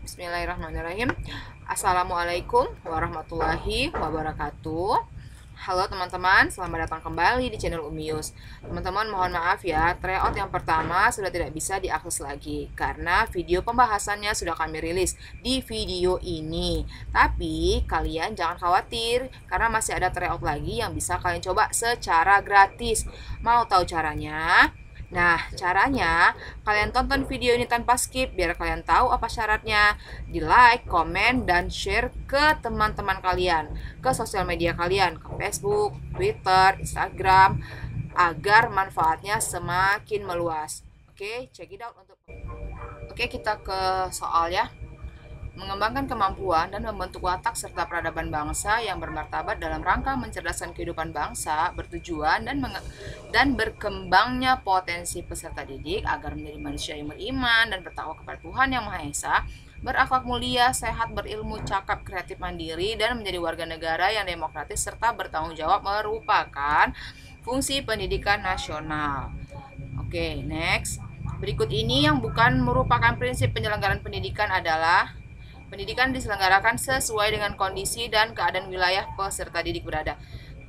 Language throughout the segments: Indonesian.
Bismillahirrahmanirrahim. Assalamualaikum warahmatullahi wabarakatuh. Halo teman-teman, selamat datang kembali di channel Umius. Teman-teman mohon maaf ya, tryout yang pertama sudah tidak bisa diakses lagi karena video pembahasannya sudah kami rilis di video ini. Tapi kalian jangan khawatir karena masih ada tryout lagi yang bisa kalian coba secara gratis. Mau tahu caranya? Nah, caranya kalian tonton video ini tanpa skip biar kalian tahu apa syaratnya. Di like, komen, dan share ke teman-teman kalian, ke sosial media kalian, ke Facebook, Twitter, Instagram, agar manfaatnya semakin meluas. Oke, check it out untuk. Oke, kita ke soal ya. Mengembangkan kemampuan dan membentuk watak serta peradaban bangsa yang bermartabat dalam rangka mencerdaskan kehidupan bangsa bertujuan dan berkembangnya potensi peserta didik agar menjadi manusia yang beriman dan bertakwa kepada Tuhan Yang Maha Esa, berakhlak mulia, sehat, berilmu, cakap, kreatif, mandiri, dan menjadi warga negara yang demokratis serta bertanggung jawab merupakan fungsi pendidikan nasional. Oke, next. Berikut ini yang bukan merupakan prinsip penyelenggaraan pendidikan adalah pendidikan diselenggarakan sesuai dengan kondisi dan keadaan wilayah peserta didik berada.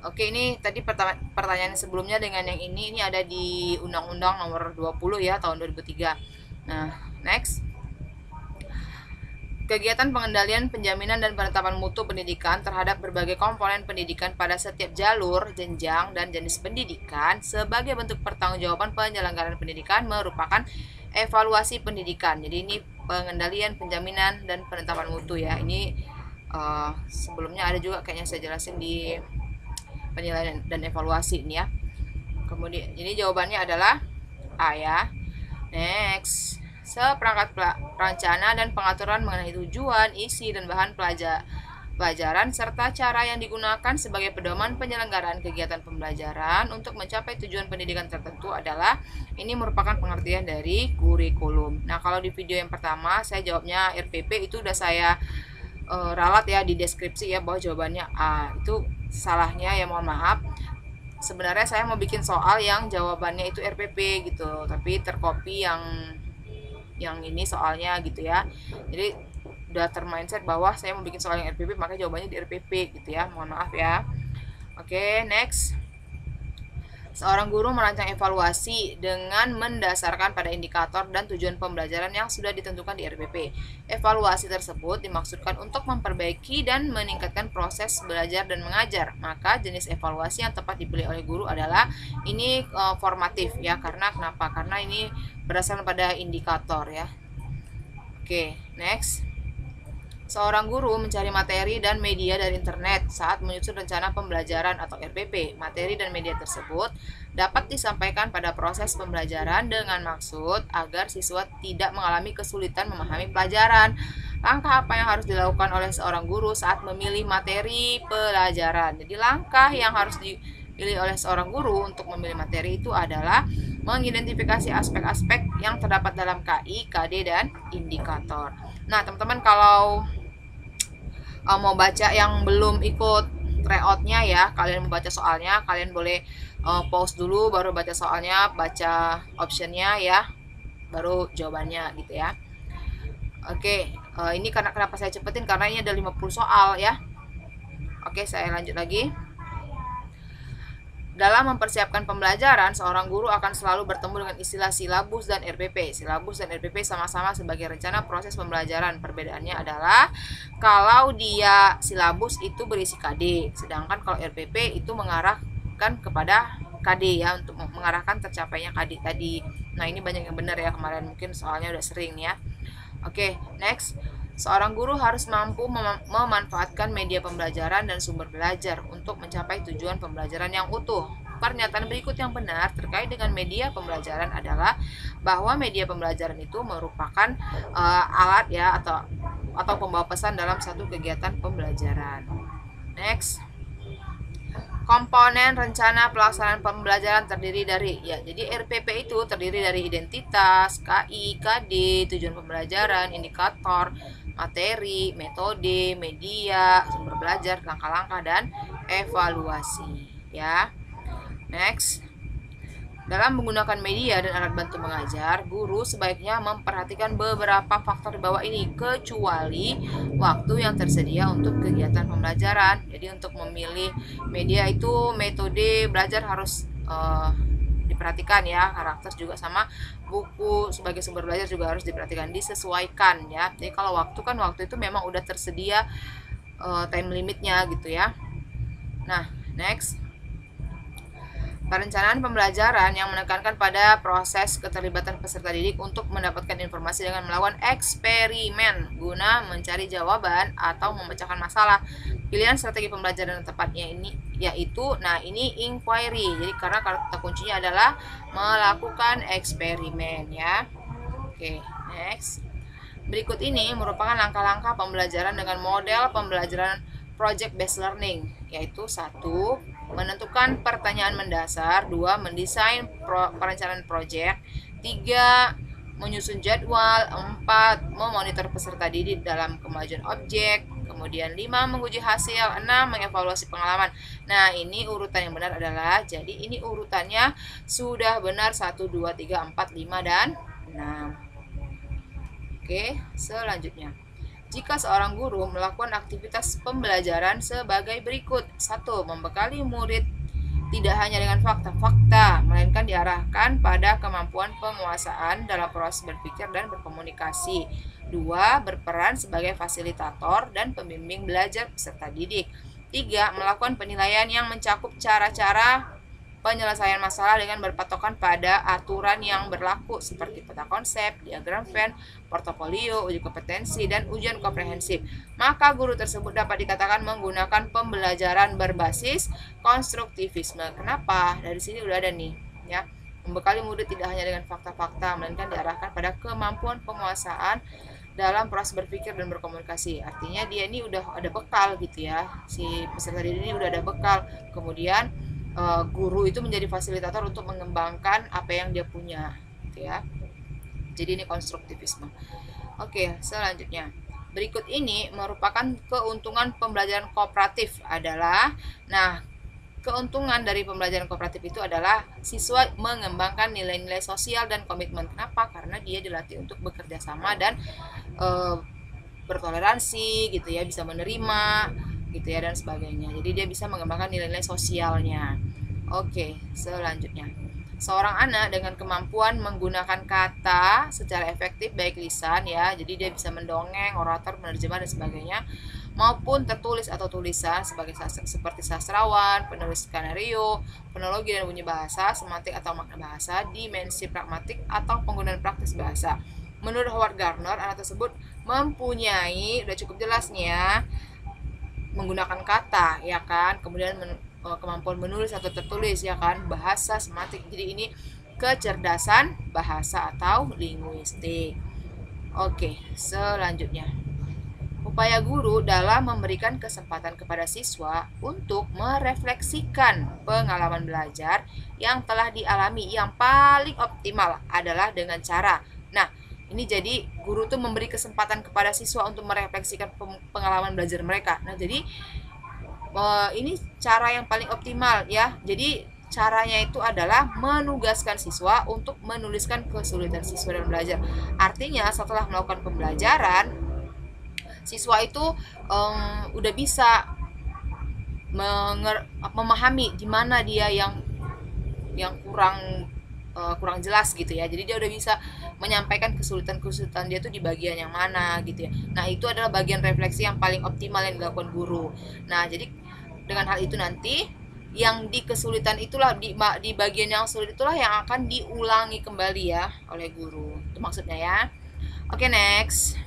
Oke, ini tadi pertanyaan sebelumnya dengan yang ini ada di Undang-Undang Nomor 20 ya tahun 2003. Nah, next. Kegiatan pengendalian, penjaminan, dan penetapan mutu pendidikan terhadap berbagai komponen pendidikan pada setiap jalur, jenjang, dan jenis pendidikan sebagai bentuk pertanggungjawaban penyelenggaraan pendidikan merupakan evaluasi pendidikan. Jadi ini pengendalian, penjaminan, dan penetapan mutu ya. Ini sebelumnya ada juga kayaknya saya jelasin di penilaian dan evaluasi ini ya. Kemudian ini jawabannya adalah A ya. Next. Seperangkat perencana dan pengaturan mengenai tujuan, isi, dan bahan pelajaran serta cara yang digunakan sebagai pedoman penyelenggaraan kegiatan pembelajaran untuk mencapai tujuan pendidikan tertentu adalah ini merupakan pengertian dari kurikulum. Nah, kalau di video yang pertama saya jawabnya RPP, itu udah saya ralat ya di deskripsi ya bahwa jawabannya A. Itu salahnya ya, mohon maaf. Sebenarnya saya mau bikin soal yang jawabannya itu RPP gitu, tapi tercopy yang ini soalnya gitu ya. Jadi udah termindset bahwa saya mau bikin soal yang RPP, maka jawabannya di RPP gitu ya, mohon maaf ya. Oke, next. Seorang guru merancang evaluasi dengan mendasarkan pada indikator dan tujuan pembelajaran yang sudah ditentukan di RPP. Evaluasi tersebut dimaksudkan untuk memperbaiki dan meningkatkan proses belajar dan mengajar. Maka jenis evaluasi yang tepat dipilih oleh guru adalah ini formatif ya. Karena kenapa? Karena ini berdasarkan pada indikator ya. Oke, next. Seorang guru mencari materi dan media dari internet saat menyusun rencana pembelajaran atau RPP. Materi dan media tersebut dapat disampaikan pada proses pembelajaran dengan maksud agar siswa tidak mengalami kesulitan memahami pelajaran. Langkah apa yang harus dilakukan oleh seorang guru saat memilih materi pelajaran? Jadi langkah yang harus dipilih oleh seorang guru untuk memilih materi itu adalah mengidentifikasi aspek-aspek yang terdapat dalam KI, KD, dan indikator. Nah, teman-teman kalau mau baca yang belum ikut tryoutnya ya, kalian mau baca soalnya, kalian boleh pause dulu baru baca soalnya, baca optionnya ya, baru jawabannya gitu ya. Oke, ini kenapa saya cepetin, karena ini ada 50 soal ya. Oke, saya lanjut lagi. Dalam mempersiapkan pembelajaran, seorang guru akan selalu bertemu dengan istilah silabus dan RPP. Silabus dan RPP sama-sama sebagai rencana proses pembelajaran. Perbedaannya adalah kalau dia silabus itu berisi KD, sedangkan kalau RPP itu mengarahkan kepada KD ya, untuk mengarahkan tercapainya KD tadi. Nah, ini banyak yang benar ya, kemarin mungkin soalnya udah sering ya. Oke, next. Seorang guru harus mampu memanfaatkan media pembelajaran dan sumber belajar untuk mencapai tujuan pembelajaran yang utuh. Pernyataan berikut yang benar terkait dengan media pembelajaran adalah bahwa media pembelajaran itu merupakan alat ya atau pembawa pesan dalam satu kegiatan pembelajaran. Next. Komponen rencana pelaksanaan pembelajaran terdiri dari jadi RPP itu terdiri dari identitas, KI, KD, tujuan pembelajaran, indikator, materi, metode, media, sumber belajar, langkah-langkah, dan evaluasi ya. Next. Dalam menggunakan media dan alat bantu mengajar, guru sebaiknya memperhatikan beberapa faktor di bawah ini, kecuali waktu yang tersedia untuk kegiatan pembelajaran. Jadi untuk memilih media itu metode belajar harus diperhatikan ya, karakter juga sama buku sebagai sumber belajar juga harus diperhatikan, disesuaikan ya. Jadi kalau waktu kan waktu itu memang udah tersedia time limitnya gitu ya. Nah, next. Perencanaan pembelajaran yang menekankan pada proses keterlibatan peserta didik untuk mendapatkan informasi dengan melakukan eksperimen guna mencari jawaban atau memecahkan masalah. Pilihan strategi pembelajaran yang tepatnya ini yaitu, ini inquiry. Jadi karena kata kuncinya adalah melakukan eksperimen ya. Oke, next. Berikut ini merupakan langkah-langkah pembelajaran dengan model pembelajaran project based learning, yaitu 1. Menentukan pertanyaan mendasar, 2. Mendesain perencanaan project, 3. Menyusun jadwal, 4. Memonitor peserta didik dalam kemajuan objek, kemudian 5. Menguji hasil, 6. Mengevaluasi pengalaman. Nah, ini urutan yang benar adalah, jadi ini urutannya sudah benar 1, 2, 3, 4, 5, dan 6. Oke, selanjutnya. Jika seorang guru melakukan aktivitas pembelajaran sebagai berikut. 1. Membekali murid tidak hanya dengan fakta-fakta, melainkan diarahkan pada kemampuan penguasaan dalam proses berpikir dan berkomunikasi. 2. Berperan sebagai fasilitator dan pembimbing belajar peserta didik. 3. Melakukan penilaian yang mencakup cara-cara penyelesaian masalah dengan berpatokan pada aturan yang berlaku seperti peta konsep, diagram Venn, portofolio, uji kompetensi, dan ujian komprehensif. Maka guru tersebut dapat dikatakan menggunakan pembelajaran berbasis konstruktivisme. Kenapa? Dari sini udah ada nih, ya. Membekali murid tidak hanya dengan fakta-fakta, melainkan diarahkan pada kemampuan penguasaan dalam proses berpikir dan berkomunikasi. Artinya dia ini udah ada bekal gitu ya. Si peserta didik ini udah ada bekal. Kemudian guru itu menjadi fasilitator untuk mengembangkan apa yang dia punya gitu ya. Jadi ini konstruktivisme. Oke, selanjutnya. Berikut ini merupakan keuntungan pembelajaran kooperatif adalah, keuntungan dari pembelajaran kooperatif itu adalah siswa mengembangkan nilai-nilai sosial dan komitmen. Kenapa? Karena dia dilatih untuk bekerja sama dan bertoleransi gitu ya, bisa menerima gitu ya, dan sebagainya. Jadi dia bisa mengembangkan nilai-nilai sosialnya. Oke, selanjutnya. Seorang anak dengan kemampuan menggunakan kata secara efektif, baik lisan ya, jadi dia bisa mendongeng, orator, menerjemah, dan sebagainya, maupun tertulis atau tulisan seperti sastrawan, penulis skenario, fonologi dan bunyi bahasa, semantik atau makna bahasa, dimensi pragmatik atau penggunaan praktis bahasa. Menurut Howard Gardner, anak tersebut mempunyai, udah cukup jelas nih ya, menggunakan kata ya kan, kemudian kemampuan menulis atau tertulis ya kan, bahasa, semantik. Jadi ini kecerdasan bahasa atau linguistik. Oke, selanjutnya. Upaya guru dalam memberikan kesempatan kepada siswa untuk merefleksikan pengalaman belajar yang telah dialami yang paling optimal adalah dengan cara. Ini jadi guru tuh memberi kesempatan kepada siswa untuk merefleksikan pengalaman belajar mereka. Jadi ini cara yang paling optimal ya. Jadi caranya itu adalah menugaskan siswa untuk menuliskan kesulitan siswa dalam belajar. Artinya setelah melakukan pembelajaran, siswa itu udah bisa memahami di mana dia yang kurang jelas gitu ya. Jadi dia udah bisa menyampaikan kesulitan dia tuh di bagian yang mana gitu ya. Nah, itu adalah bagian refleksi yang paling optimal yang dilakukan guru. Nah, jadi dengan hal itu nanti yang di kesulitan itulah, di bagian yang sulit itulah yang akan diulangi kembali ya oleh guru. Itu maksudnya ya. Oke, next.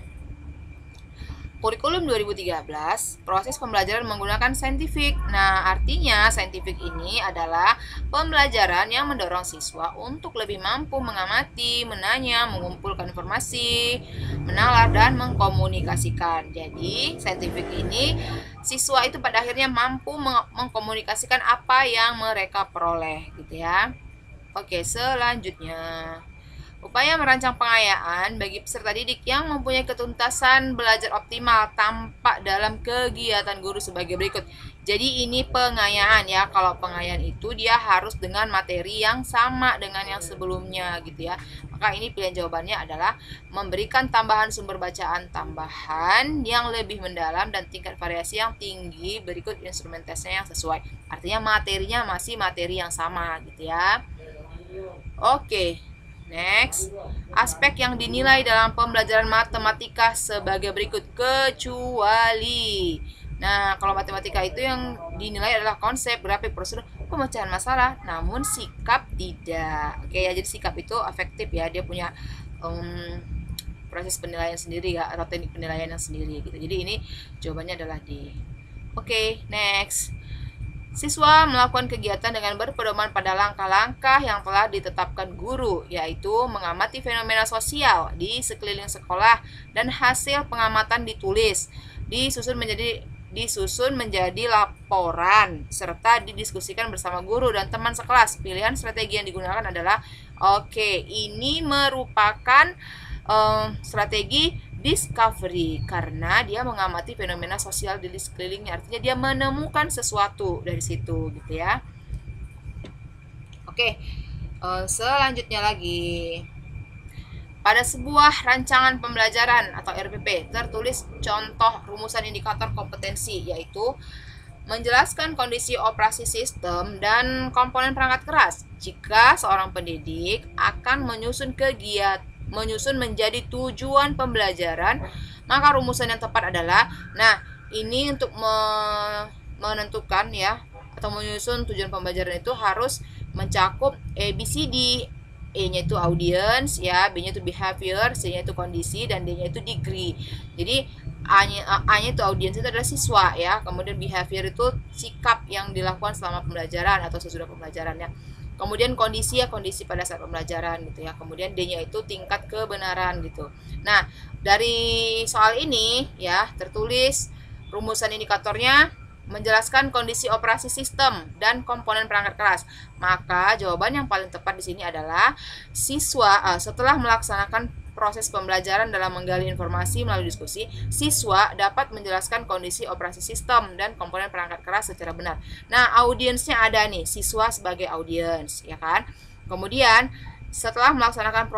Kurikulum 2013, proses pembelajaran menggunakan saintifik. Nah, artinya saintifik ini adalah pembelajaran yang mendorong siswa untuk lebih mampu mengamati, menanya, mengumpulkan informasi, menalar, dan mengkomunikasikan. Jadi, saintifik ini siswa itu pada akhirnya mampu mengkomunikasikan apa yang mereka peroleh gitu ya. Oke, selanjutnya. Upaya merancang pengayaan bagi peserta didik yang mempunyai ketuntasan belajar optimal tampak dalam kegiatan guru sebagai berikut. Jadi ini pengayaan ya. Kalau pengayaan itu dia harus dengan materi yang sama dengan yang sebelumnya gitu ya. Maka ini pilihan jawabannya adalah memberikan tambahan sumber bacaan tambahan yang lebih mendalam dan tingkat variasi yang tinggi berikut instrumen tesnya yang sesuai. Artinya materinya masih materi yang sama gitu ya. Oke. Next, aspek yang dinilai dalam pembelajaran matematika sebagai berikut kecuali. Nah, kalau matematika itu yang dinilai adalah konsep, grafik, prosedur, pemecahan masalah, namun sikap tidak. Oke ya, jadi sikap itu efektif ya, dia punya proses penilaian sendiri ya, atau teknik penilaian yang sendiri gitu. Jadi ini jawabannya adalah D. Oke, next. Siswa melakukan kegiatan dengan berpedoman pada langkah-langkah yang telah ditetapkan guru, yaitu mengamati fenomena sosial di sekeliling sekolah dan hasil pengamatan ditulis, disusun menjadi laporan, serta didiskusikan bersama guru dan teman sekelas. Pilihan strategi yang digunakan adalah, ini merupakan strategi discovery karena dia mengamati fenomena sosial di sekelilingnya, artinya dia menemukan sesuatu dari situ gitu ya. Oke, selanjutnya lagi, pada sebuah rancangan pembelajaran atau RPP tertulis contoh rumusan indikator kompetensi, yaitu menjelaskan kondisi operasi sistem dan komponen perangkat keras. Jika seorang pendidik akan menyusun menjadi tujuan pembelajaran, maka rumusan yang tepat adalah, nah ini untuk menentukan ya, atau menyusun tujuan pembelajaran itu harus mencakup ABCD. E-nya itu audience ya, B-nya itu behavior, C-nya itu kondisi, dan D-nya itu degree. Jadi A-nya itu audience itu adalah siswa ya, kemudian behavior itu sikap yang dilakukan selama pembelajaran atau sesudah pembelajaran ya. Kemudian kondisi ya, kondisi pada saat pembelajaran gitu ya. Kemudian D-nya itu tingkat kebenaran gitu. Nah, dari soal ini ya tertulis rumusan indikatornya menjelaskan kondisi operasi sistem dan komponen perangkat keras. Maka jawaban yang paling tepat di sini adalah siswa setelah melaksanakan proses pembelajaran dalam menggali informasi melalui diskusi, siswa dapat menjelaskan kondisi operasi sistem dan komponen perangkat keras secara benar. Nah, audiensnya ada nih, siswa sebagai audiens, ya kan? Kemudian setelah melaksanakan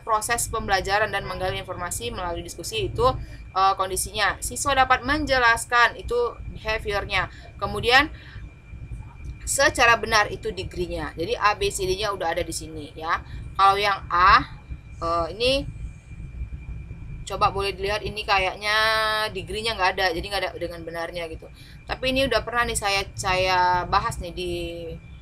proses pembelajaran dan menggali informasi melalui diskusi itu kondisinya, siswa dapat menjelaskan itu behaviornya. Kemudian secara benar itu degree-nya. Jadi A, B, C, D-nya udah ada di sini ya. Kalau yang A ini coba boleh dilihat, ini kayaknya degree-nya nggak ada, jadi nggak ada dengan benarnya gitu. Tapi ini udah pernah nih saya bahas nih di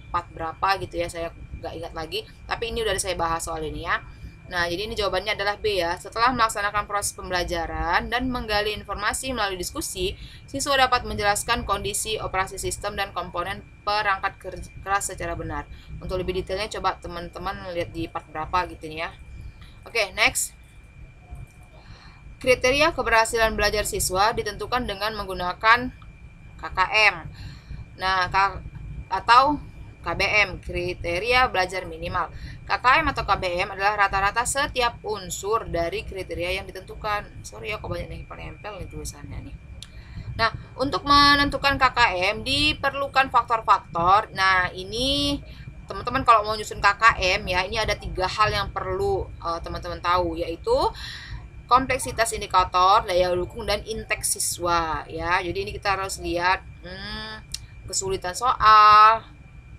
part berapa gitu ya, saya nggak ingat lagi. Tapi ini udah saya bahas soal ini ya. Nah, jadi ini jawabannya adalah B ya. Setelah melaksanakan proses pembelajaran dan menggali informasi melalui diskusi, siswa dapat menjelaskan kondisi operasi sistem dan komponen perangkat keras secara benar. Untuk lebih detailnya coba teman-teman lihat di part berapa gitu nih ya. Oke, next. Kriteria keberhasilan belajar siswa ditentukan dengan menggunakan KKM. Nah, atau KBM, kriteria belajar minimal. KKM atau KBM adalah rata-rata setiap unsur dari kriteria yang ditentukan. Sorry ya, kok banyak nempel nih tulisannya nih. Nah, untuk menentukan KKM diperlukan faktor-faktor. Nah, ini teman-teman kalau mau nyusun KKM ya, ini ada 3 hal yang perlu teman-teman tahu, yaitu kompleksitas indikator, daya dukung, dan inteks siswa ya. Jadi ini kita harus lihat kesulitan soal,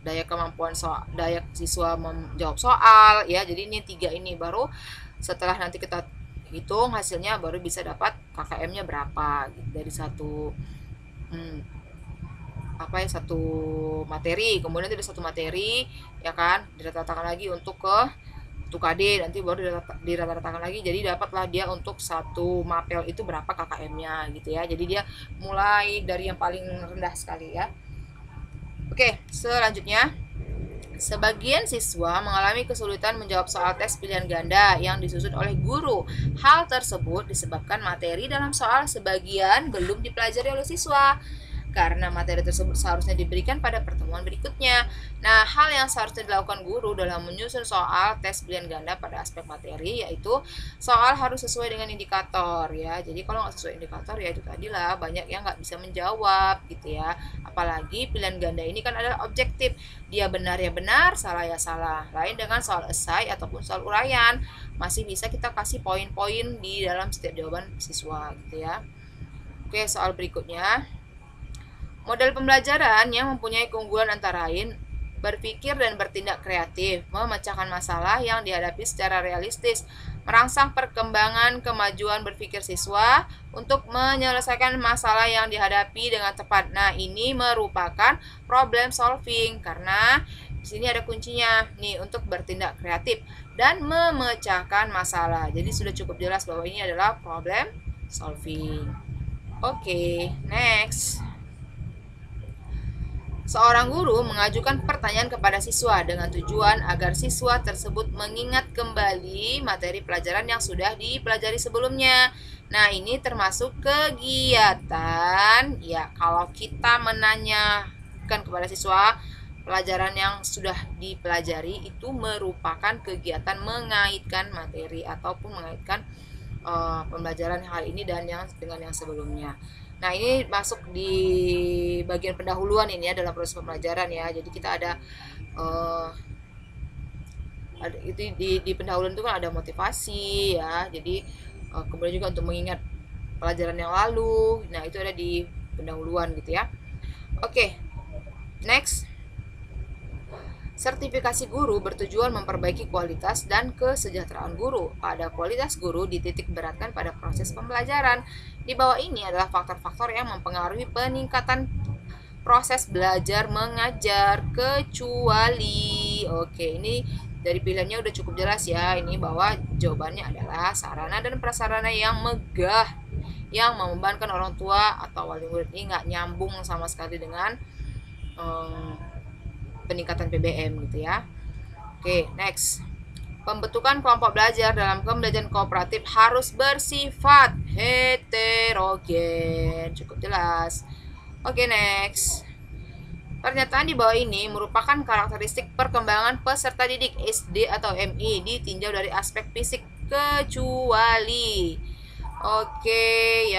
daya siswa menjawab soal ya. Jadi ini 3 ini, baru setelah nanti kita hitung hasilnya baru bisa dapat KKM-nya berapa gitu, dari satu satu materi. Kemudian ada satu materi ya kan, dirata-ratakan lagi untuk KD, nanti baru dirata-ratakan lagi, jadi dapatlah dia untuk satu mapel itu berapa KKM-nya gitu ya. Jadi dia mulai dari yang paling rendah sekali ya. Oke, selanjutnya, sebagian siswa mengalami kesulitan menjawab soal tes pilihan ganda yang disusun oleh guru. Hal tersebut disebabkan materi dalam soal sebagian belum dipelajari oleh siswa. karena materi tersebut seharusnya diberikan pada pertemuan berikutnya. Nah, hal yang seharusnya dilakukan guru dalam menyusun soal tes pilihan ganda pada aspek materi yaitu soal harus sesuai dengan indikator ya. Jadi kalau nggak sesuai indikator ya itu tadilah banyak yang nggak bisa menjawab gitu ya. Apalagi pilihan ganda ini kan adalah objektif. Dia benar ya benar, salah ya salah. Lain dengan soal esai ataupun soal uraian, masih bisa kita kasih poin-poin di dalam setiap jawaban siswa gitu ya. Oke, soal berikutnya. Model pembelajaran yang mempunyai keunggulan antara lain berpikir dan bertindak kreatif, memecahkan masalah yang dihadapi secara realistis, merangsang perkembangan kemajuan berpikir siswa untuk menyelesaikan masalah yang dihadapi dengan tepat. Nah, ini merupakan problem solving karena di sini ada kuncinya nih untuk bertindak kreatif dan memecahkan masalah. Jadi sudah cukup jelas bahwa ini adalah problem solving. Oke, next. Seorang guru mengajukan pertanyaan kepada siswa dengan tujuan agar siswa tersebut mengingat kembali materi pelajaran yang sudah dipelajari sebelumnya. Nah, ini termasuk kegiatan. Ya, kalau kita menanyakan kepada siswa pelajaran yang sudah dipelajari itu merupakan kegiatan mengaitkan materi ataupun mengaitkan pembelajaran hari ini dan dengan yang sebelumnya. Nah, ini masuk di bagian pendahuluan ini ya dalam proses pembelajaran ya. Jadi kita ada itu di pendahuluan itu kan ada motivasi ya. Jadi kemudian juga untuk mengingat pelajaran yang lalu. Nah, itu ada di pendahuluan gitu ya. Oke. Next. Sertifikasi guru bertujuan memperbaiki kualitas dan kesejahteraan guru. Pada kualitas guru dititik beratkan pada proses pembelajaran. Di bawah ini adalah faktor-faktor yang mempengaruhi peningkatan proses belajar mengajar kecuali. Oke, ini dari pilihannya udah cukup jelas ya. Ini bahwa jawabannya adalah sarana dan prasarana yang megah yang membebankan orang tua atau wali murid. Ini nggak nyambung sama sekali dengan peningkatan PBM gitu ya. Oke, next. Pembentukan kelompok belajar dalam pembelajaran kooperatif harus bersifat heterogen. Cukup jelas. Oke, next. Pernyataan di bawah ini merupakan karakteristik perkembangan peserta didik SD atau MI ditinjau dari aspek fisik kecuali. Oke,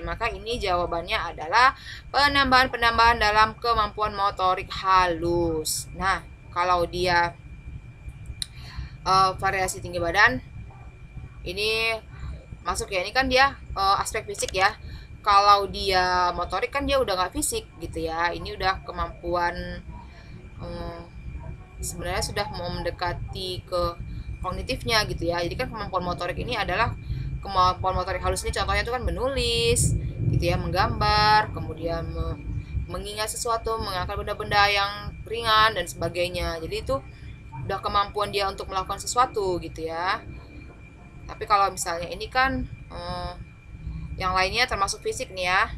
maka ini jawabannya adalah penambahan-penambahan dalam kemampuan motorik halus. Nah, kalau dia variasi tinggi badan, ini masuk ya. Ini kan dia aspek fisik ya. Kalau dia motorik kan dia udah nggak fisik gitu ya. Ini udah kemampuan sebenarnya sudah mau mendekati ke kognitifnya gitu ya. Jadi kan kemampuan motorik ini adalah kemampuan motorik halus ini contohnya itu kan menulis gitu ya, menggambar, kemudian mengingat sesuatu, mengangkat benda-benda yang ringan dan sebagainya. Jadi itu udah kemampuan dia untuk melakukan sesuatu gitu ya. Tapi kalau misalnya ini kan yang lainnya termasuk fisik nih ya.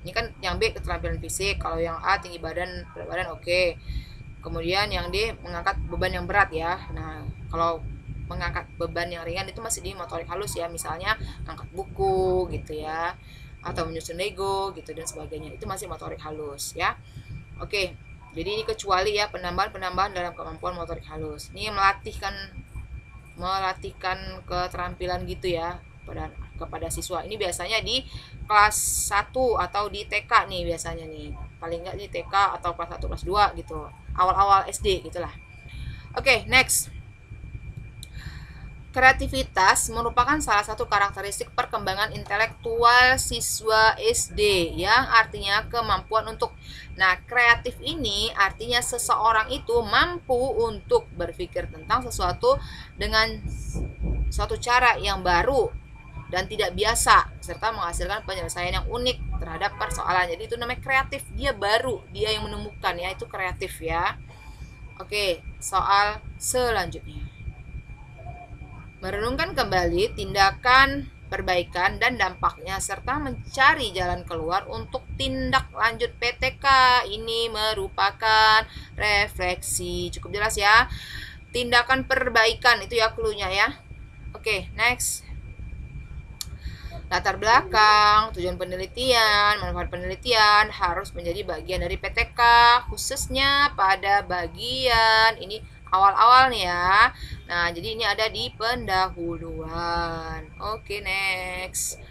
Ini kan yang B keterampilan fisik, kalau yang A tinggi badan, berat badan oke. Kemudian yang D mengangkat beban yang berat ya. Nah, kalau mengangkat beban yang ringan itu masih di motorik halus ya, misalnya angkat buku gitu ya, atau menyusun Lego gitu dan sebagainya, itu masih motorik halus ya. Oke, jadi ini kecuali ya penambahan dalam kemampuan motorik halus. Ini melatihkan keterampilan gitu ya kepada siswa. Ini biasanya di kelas 1 atau di TK nih biasanya nih, paling enggak di TK atau kelas 1 kelas 2 gitu, awal-awal SD gitulah. Oke, next. Kreativitas merupakan salah satu karakteristik perkembangan intelektual siswa SD yang artinya kemampuan untuk. Nah, kreatif ini artinya seseorang itu mampu untuk berpikir tentang sesuatu dengan suatu cara yang baru dan tidak biasa serta menghasilkan penyelesaian yang unik terhadap persoalan. Jadi itu namanya kreatif, dia baru, dia yang menemukan ya, itu kreatif ya. Oke, soal selanjutnya. Merenungkan kembali tindakan perbaikan dan dampaknya serta mencari jalan keluar untuk tindak lanjut PTK. Ini merupakan refleksi. Cukup jelas ya. Tindakan perbaikan itu ya cluenya ya. Oke, next. Latar belakang, tujuan penelitian, manfaat penelitian harus menjadi bagian dari PTK, khususnya pada bagian ini awal-awal nih ya. Nah, jadi ini ada di pendahuluan. Oke, next.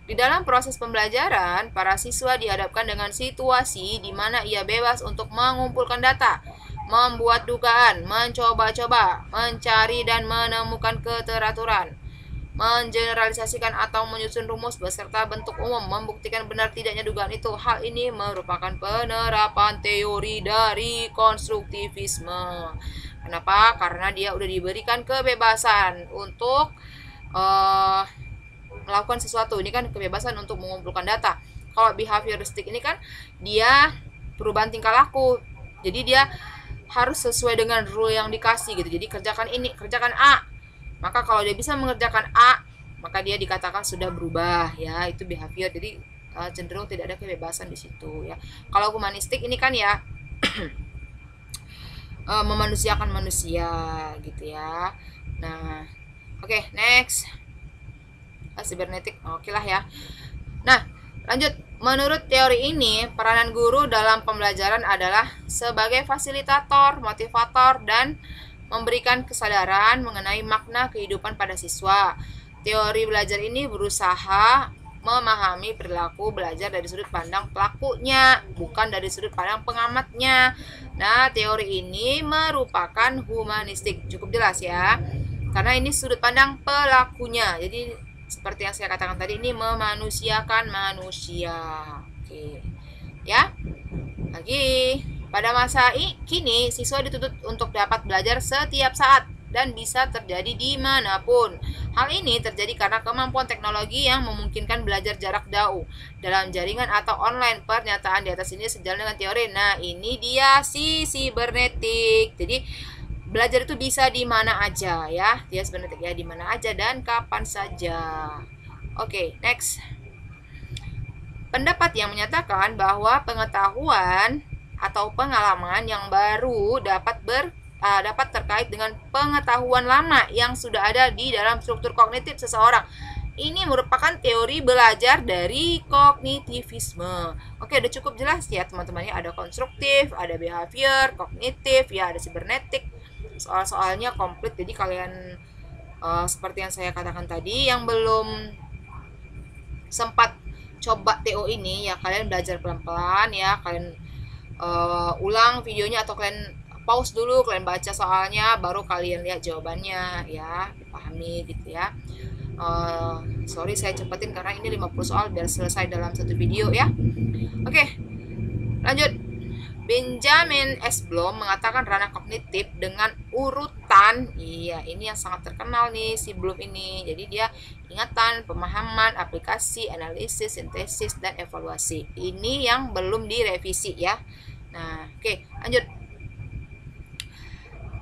Di dalam proses pembelajaran, para siswa dihadapkan dengan situasi di mana ia bebas untuk mengumpulkan data, membuat dugaan, mencoba-coba, mencari dan menemukan keteraturan, mengeneralisasikan atau menyusun rumus beserta bentuk umum, membuktikan benar tidaknya dugaan itu. Hal ini merupakan penerapan teori dari konstruktivisme. Kenapa? Karena dia udah diberikan kebebasan untuk melakukan sesuatu. Ini kan kebebasan untuk mengumpulkan data. Kalau behavioristik ini kan dia perubahan tingkah laku. Jadi dia harus sesuai dengan rule yang dikasih gitu. Jadi kerjakan ini, kerjakan A. Maka kalau dia bisa mengerjakan A, maka dia dikatakan sudah berubah ya, itu behavior. Jadi cenderung tidak ada kebebasan di situ ya. Kalau humanistik ini kan ya memanusiakan manusia gitu ya. Nah, oke, next. Sibernetik. Oke lah ya. Nah, lanjut. Menurut teori ini, peranan guru dalam pembelajaran adalah sebagai fasilitator, motivator, dan memberikan kesadaran mengenai makna kehidupan pada siswa. Teori belajar ini berusaha memahami perilaku belajar dari sudut pandang pelakunya, bukan dari sudut pandang pengamatnya. Nah, teori ini merupakan humanistik. Cukup jelas ya. Karena ini sudut pandang pelakunya. Jadi, seperti yang saya katakan tadi, ini memanusiakan manusia. Oke. Ya. Lagi. Pada masa kini, siswa dituntut untuk dapat belajar setiap saat dan bisa terjadi dimanapun. Hal ini terjadi karena kemampuan teknologi yang memungkinkan belajar jarak jauh dalam jaringan atau online. Pernyataan di atas ini sejalan dengan teori. Nah, ini dia si sibernetik. Jadi, belajar itu bisa di mana aja ya. Dia sibernetik ya, di mana aja dan kapan saja. Oke, next. Pendapat yang menyatakan bahwa pengetahuan atau pengalaman yang baru dapat terkait dengan pengetahuan lama yang sudah ada di dalam struktur kognitif seseorang. Ini merupakan teori belajar dari kognitivisme. Oke, udah cukup jelas ya teman-teman ya. Ada konstruktif, ada behavior, kognitif, ya ada sibernetik. Soal-soalnya komplit. Jadi kalian seperti yang saya katakan tadi, yang belum sempat coba TO ini ya, kalian belajar pelan-pelan ya. Kalian ulang videonya atau kalian pause dulu, kalian baca soalnya, baru kalian lihat jawabannya ya, dipahami gitu ya. Sorry saya cepetin karena ini 50 soal biar selesai dalam satu video ya. Oke, lanjut. Benjamin S. Bloom mengatakan ranah kognitif dengan urutan, iya ini yang sangat terkenal nih si Bloom ini. Jadi dia ingatan, pemahaman, aplikasi, analisis, sintesis, dan evaluasi. Ini yang belum direvisi ya. Nah, oke, lanjut.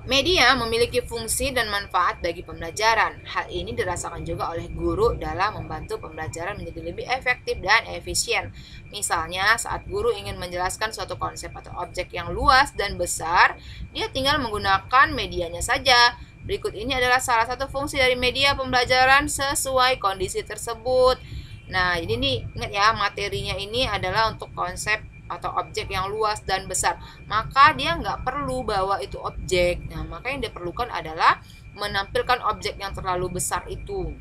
Media memiliki fungsi dan manfaat bagi pembelajaran. Hal ini dirasakan juga oleh guru dalam membantu pembelajaran menjadi lebih efektif dan efisien. Misalnya, saat guru ingin menjelaskan suatu konsep atau objek yang luas dan besar, dia tinggal menggunakan medianya saja. Berikut ini adalah salah satu fungsi dari media pembelajaran sesuai kondisi tersebut. Nah, jadi nih, ingat ya, materinya ini adalah untuk konsep atau objek yang luas dan besar, maka dia nggak perlu bawa itu objek. Nah, maka yang diperlukan adalah menampilkan objek yang terlalu besar itu,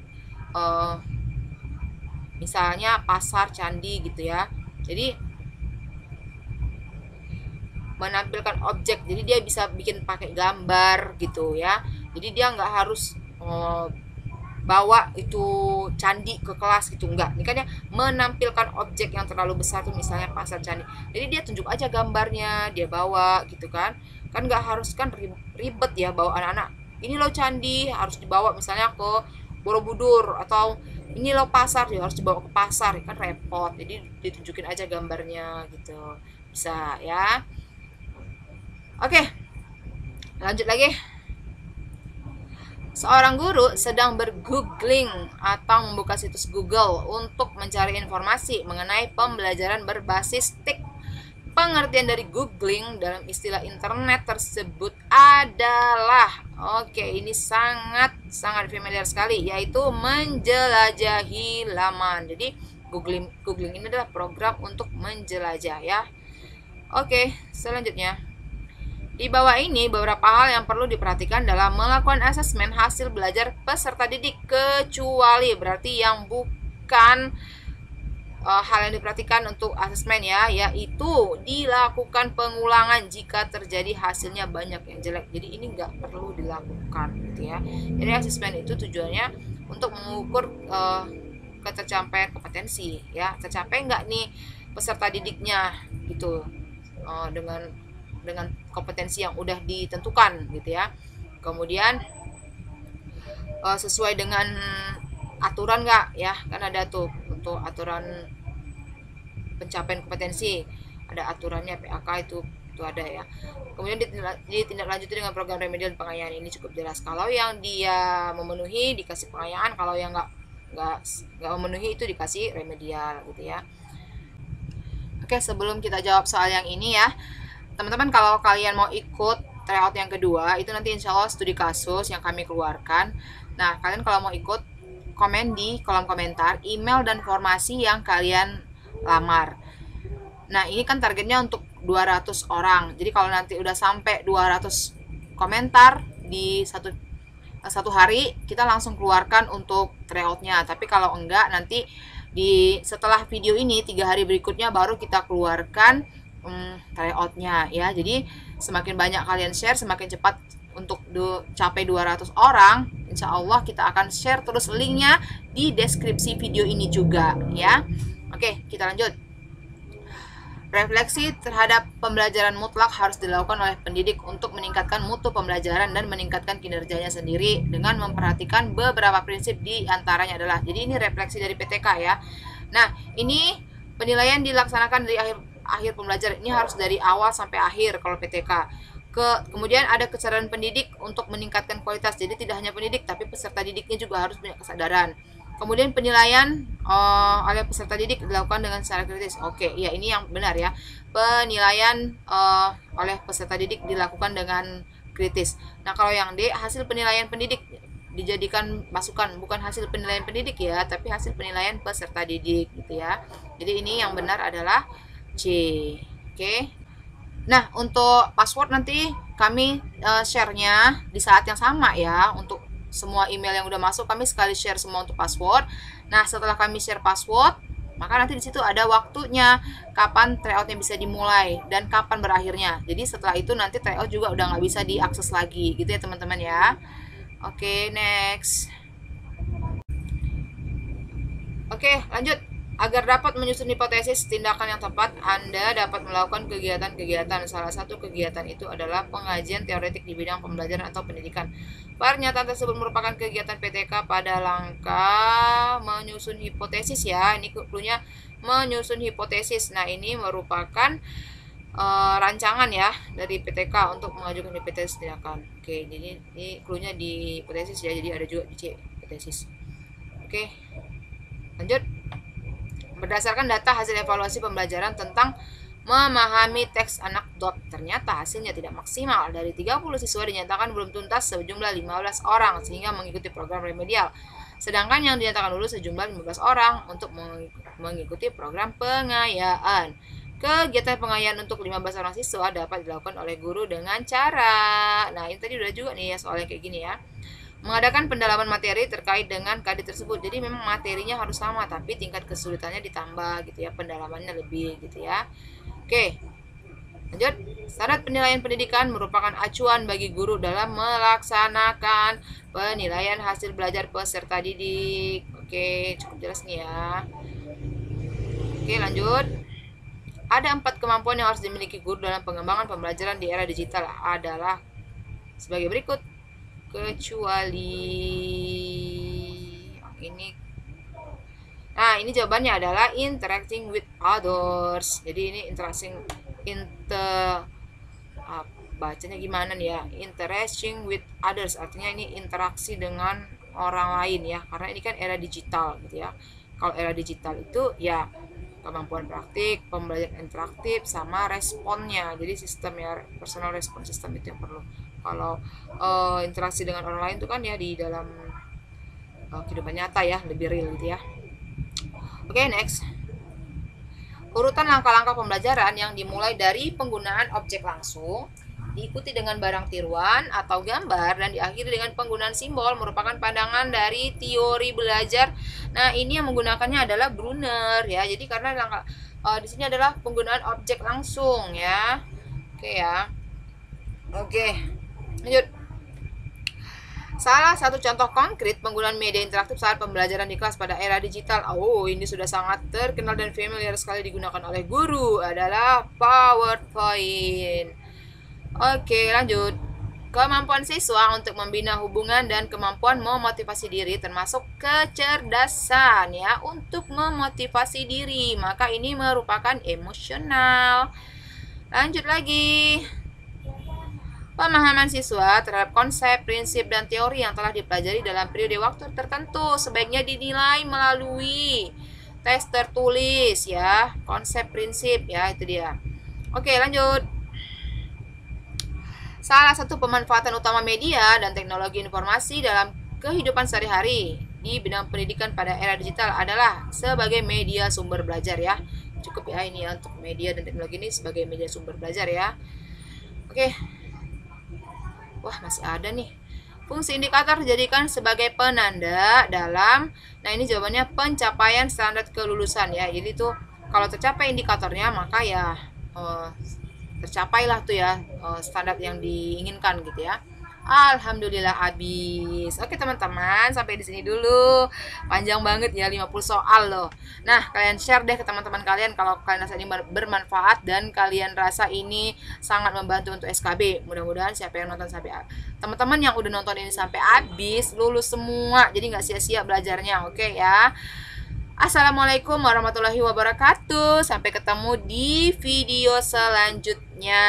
misalnya pasar, candi gitu ya. Jadi menampilkan objek, jadi dia bisa bikin pakai gambar gitu ya. Jadi dia nggak harus bawa itu candi ke kelas gitu, enggak. Ini kan ya menampilkan objek yang terlalu besar tuh, misalnya pasar, candi. Jadi dia tunjuk aja gambarnya, dia bawa gitu kan. Kan nggak harus kan ribet ya bawa anak-anak. Ini loh candi harus dibawa misalnya ke Borobudur, atau ini loh pasar dia harus dibawa ke pasar, kan repot. Jadi ditunjukin aja gambarnya gitu. Bisa ya. Oke. Lanjut lagi. Seorang guru sedang bergoogling atau membuka situs Google untuk mencari informasi mengenai pembelajaran berbasis TIK. Pengertian dari googling dalam istilah internet tersebut adalah, oke, ini sangat familiar sekali, yaitu menjelajahi laman. Jadi googling ini adalah program untuk menjelajah ya. Oke, selanjutnya. Di bawah ini beberapa hal yang perlu diperhatikan dalam melakukan asesmen hasil belajar peserta didik, kecuali berarti yang bukan hal yang diperhatikan untuk asesmen ya, yaitu dilakukan pengulangan jika terjadi hasilnya banyak yang jelek. Jadi ini nggak perlu dilakukan gitu ya. Jadi asesmen itu tujuannya untuk mengukur ketercapaian kompetensi ya, tercapai nggak nih peserta didiknya gitu, dengan kompetensi yang udah ditentukan gitu ya. Kemudian sesuai dengan aturan nggak ya, kan ada tuh untuk aturan pencapaian kompetensi, ada aturannya PAK itu ada ya. Kemudian ditindaklanjuti dengan program remedial pengayaan. Ini cukup jelas, kalau yang dia memenuhi dikasih pengayaan, kalau yang nggak memenuhi itu dikasih remedial gitu ya. Oke, sebelum kita jawab soal yang ini ya, teman-teman, kalau kalian mau ikut tryout yang kedua itu nanti insya Allah studi kasus yang kami keluarkan. Nah, kalian kalau mau ikut, komen di kolom komentar email dan formasi yang kalian lamar. Nah, ini kan targetnya untuk 200 orang. Jadi kalau nanti udah sampai 200 komentar di satu hari, kita langsung keluarkan untuk tryoutnya. Tapi kalau enggak, nanti setelah video ini 3 hari berikutnya baru kita keluarkan tryoutnya ya. Jadi semakin banyak kalian share, semakin cepat untuk capai 200 orang. Insya Allah kita akan share terus linknya di deskripsi video ini juga ya. Oke, kita lanjut. Refleksi terhadap pembelajaran mutlak harus dilakukan oleh pendidik untuk meningkatkan mutu pembelajaran dan meningkatkan kinerjanya sendiri dengan memperhatikan beberapa prinsip, di antaranya adalah, jadi ini refleksi dari PTK ya. Nah, ini penilaian dilaksanakan dari akhir pembelajaran, ini harus dari awal sampai akhir kalau PTK. Kemudian ada kesadaran pendidik untuk meningkatkan kualitas, jadi tidak hanya pendidik tapi peserta didiknya juga harus punya kesadaran. Kemudian penilaian oleh peserta didik dilakukan dengan secara kritis. Oke, ya ini yang benar ya. Penilaian oleh peserta didik dilakukan dengan kritis. Nah, kalau yang D, hasil penilaian pendidik dijadikan masukan, bukan hasil penilaian pendidik ya, tapi hasil penilaian peserta didik gitu ya. Jadi ini yang benar adalah C. Oke. Nah, untuk password nanti kami share-nya di saat yang sama ya. Untuk semua email yang udah masuk, kami sekali share semua untuk password. Nah, setelah kami share password, maka nanti di situ ada waktunya kapan tryoutnya bisa dimulai dan kapan berakhirnya. Jadi setelah itu nanti tryout juga udah nggak bisa diakses lagi gitu ya teman-teman ya. Oke, next. Oke, lanjut. Agar dapat menyusun hipotesis tindakan yang tepat, Anda dapat melakukan kegiatan-kegiatan. Salah satu kegiatan itu adalah pengajian teoretik di bidang pembelajaran atau pendidikan. Pernyataan tersebut merupakan kegiatan PTK pada langkah menyusun hipotesis ya. Ini clue-nya menyusun hipotesis. Nah, ini merupakan rancangan ya dari PTK untuk mengajukan hipotesis tindakan. Oke, jadi ini clue-nya di hipotesis ya. Jadi ada juga di C, hipotesis. Oke, lanjut. Berdasarkan data hasil evaluasi pembelajaran tentang memahami teks anak DOT, ternyata hasilnya tidak maksimal. Dari 30 siswa dinyatakan belum tuntas sejumlah 15 orang sehingga mengikuti program remedial. Sedangkan yang dinyatakan lulus sejumlah 15 orang untuk mengikuti program pengayaan. Kegiatan pengayaan untuk 15 orang siswa dapat dilakukan oleh guru dengan cara, nah ini tadi udah juga nih ya soalnya kayak gini ya. Mengadakan pendalaman materi terkait dengan KD tersebut. Jadi memang materinya harus sama tapi tingkat kesulitannya ditambah gitu ya, pendalamannya lebih gitu ya. Oke, lanjut. Syarat penilaian pendidikan merupakan acuan bagi guru dalam melaksanakan penilaian hasil belajar peserta didik. Oke, cukup jelas nih ya. Oke, lanjut. Ada 4 kemampuan yang harus dimiliki guru dalam pengembangan pembelajaran di era digital, adalah sebagai berikut. Kecuali ini. Nah, ini jawabannya adalah interacting with others. Jadi ini bacanya gimana nih ya? Interacting with others artinya ini interaksi dengan orang lain ya. Karena ini kan era digital gitu ya. Kalau era digital itu ya kemampuan praktik, pembelajaran interaktif, sama responnya. Jadi sistem ya, personal response system itu yang perlu. Kalau interaksi dengan orang lain itu kan ya di dalam kehidupan nyata ya, lebih real gitu ya. Oke, next. Urutan langkah-langkah pembelajaran yang dimulai dari penggunaan objek langsung, diikuti dengan barang tiruan atau gambar, dan diakhiri dengan penggunaan simbol merupakan pandangan dari teori belajar. Nah, ini yang menggunakannya adalah Brunner ya. Jadi karena langkah di sini adalah penggunaan objek langsung ya. Oke ya. Oke. Lanjut. Salah satu contoh konkret penggunaan media interaktif saat pembelajaran di kelas pada era digital, ini sudah sangat terkenal dan familiar sekali digunakan oleh guru, adalah PowerPoint. Oke, lanjut. Kemampuan siswa untuk membina hubungan dan kemampuan memotivasi diri termasuk kecerdasan ya untuk memotivasi diri. Maka ini merupakan emosional. Lanjut lagi. Pemahaman siswa terhadap konsep, prinsip, dan teori yang telah dipelajari dalam periode waktu tertentu sebaiknya dinilai melalui tes tertulis ya, konsep, prinsip ya, itu dia. Oke, lanjut. Salah satu pemanfaatan utama media dan teknologi informasi dalam kehidupan sehari-hari di bidang pendidikan pada era digital adalah sebagai media sumber belajar ya. Cukup ya ini ya untuk media dan teknologi ini sebagai media sumber belajar ya. Oke. Wah, masih ada nih. Fungsi indikator dijadikan sebagai penanda dalam, nah ini jawabannya pencapaian standar kelulusan ya. Jadi tuh kalau tercapai indikatornya maka ya tercapailah tuh ya standar yang diinginkan gitu ya. Alhamdulillah habis. Oke teman-teman, sampai di sini dulu. Panjang banget ya, 50 soal loh. Nah, kalian share deh ke teman-teman kalian kalau kalian rasa ini bermanfaat dan kalian rasa ini sangat membantu untuk SKB. Mudah-mudahan siapa yang nonton sampai teman-teman yang udah nonton ini sampai habis lulus semua. Jadi nggak sia-sia belajarnya, oke ya. Assalamualaikum warahmatullahi wabarakatuh. Sampai ketemu di video selanjutnya.